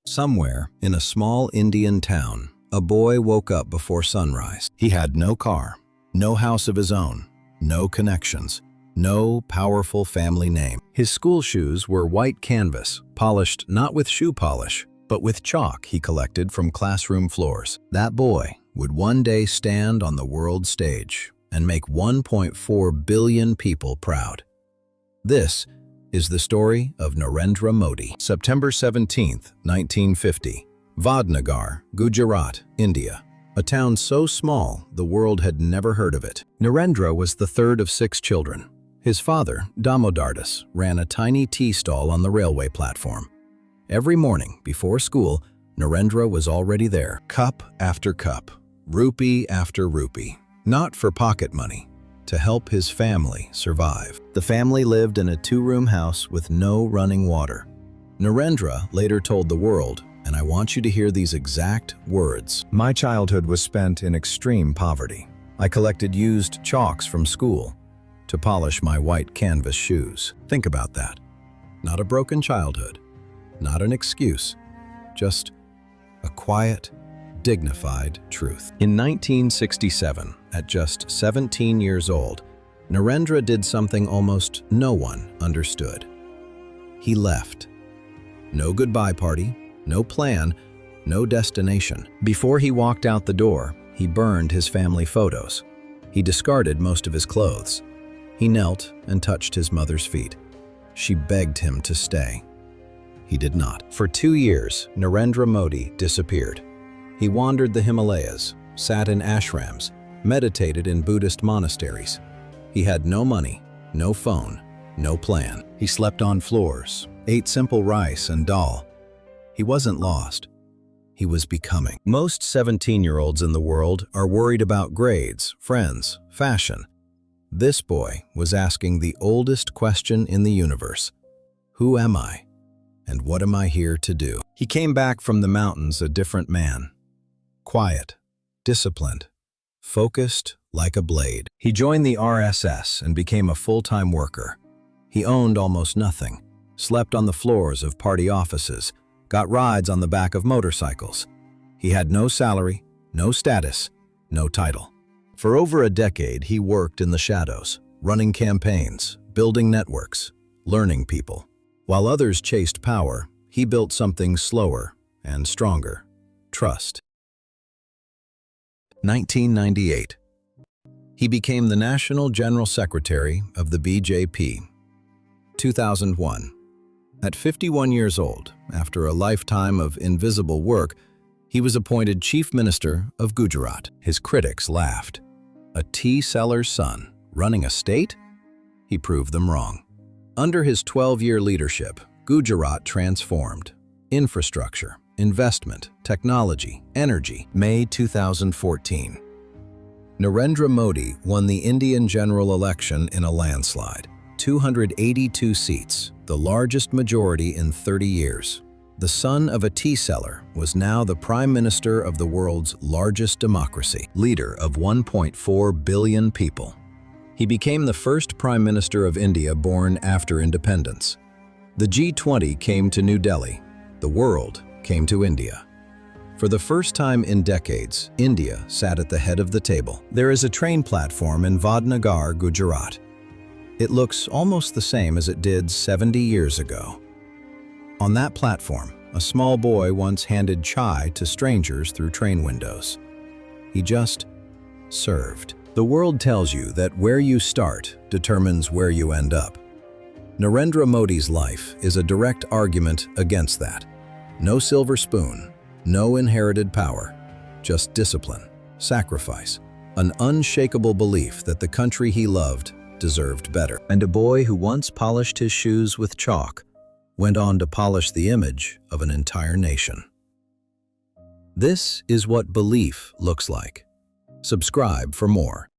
Somewhere in a small Indian town, a boy woke up before sunrise. He had no car, no house of his own, no connections, no powerful family name. His school shoes were white canvas, polished not with shoe polish, but with chalk he collected from classroom floors. That boy would one day stand on the world stage and make 1.4 billion people proud. This is the story of Narendra Modi. September 17, 1950. Vadnagar, Gujarat, India. A town so small the world had never heard of it. Narendra was the third of 6 children. His father, Damodardas, ran a tiny tea stall on the railway platform. Every morning before school, Narendra was already there, cup after cup, rupee after rupee, not for pocket money, to help his family survive. The family lived in a 2-room house with no running water. Narendra later told the world, and I want you to hear these exact words. "My childhood was spent in extreme poverty. I collected used chalks from school to polish my white canvas shoes." Think about that. Not a broken childhood, not an excuse, just a quiet, dignified truth. In 1967, at just 17 years old, Narendra did something almost no one understood. He left. No goodbye party, no plan, no destination. Before he walked out the door, he burned his family photos. He discarded most of his clothes. He knelt and touched his mother's feet. She begged him to stay. He did not. For 2 years, Narendra Modi disappeared. He wandered the Himalayas, sat in ashrams, meditated in Buddhist monasteries. He had no money, no phone, no plan. He slept on floors, ate simple rice and dal. He wasn't lost. He was becoming. Most 17-year-olds in the world are worried about grades, friends, fashion. This boy was asking the oldest question in the universe. Who am I? And what am I here to do? He came back from the mountains a different man. Quiet, disciplined, focused like a blade. He joined the RSS and became a full-time worker. He owned almost nothing, slept on the floors of party offices, got rides on the back of motorcycles. He had no salary, no status, no title. For over a decade, he worked in the shadows, running campaigns, building networks, learning people. While others chased power, he built something slower and stronger: trust. 1998. He became the National General Secretary of the BJP. 2001. At 51 years old, after a lifetime of invisible work, he was appointed Chief Minister of Gujarat. His critics laughed. A tea seller's son running a state? He proved them wrong. Under his 12-year leadership, Gujarat transformed. Infrastructure, investment, technology, energy. May 2014. Narendra Modi won the Indian general election in a landslide. 282 seats, the largest majority in 30 years. The son of a tea seller was now the Prime Minister of the world's largest democracy, leader of 1.4 billion people. He became the first Prime Minister of India born after independence. The G20 came to New Delhi. The world came to India. For the first time in decades, India sat at the head of the table. There is a train platform in Vadnagar, Gujarat. It looks almost the same as it did 70 years ago. On that platform, a small boy once handed chai to strangers through train windows. He just served. The world tells you that where you start determines where you end up. Narendra Modi's life is a direct argument against that. No silver spoon, no inherited power, just discipline, sacrifice, an unshakable belief that the country he loved deserved better. And a boy who once polished his shoes with chalk went on to polish the image of an entire nation. This is what belief looks like. Subscribe for more.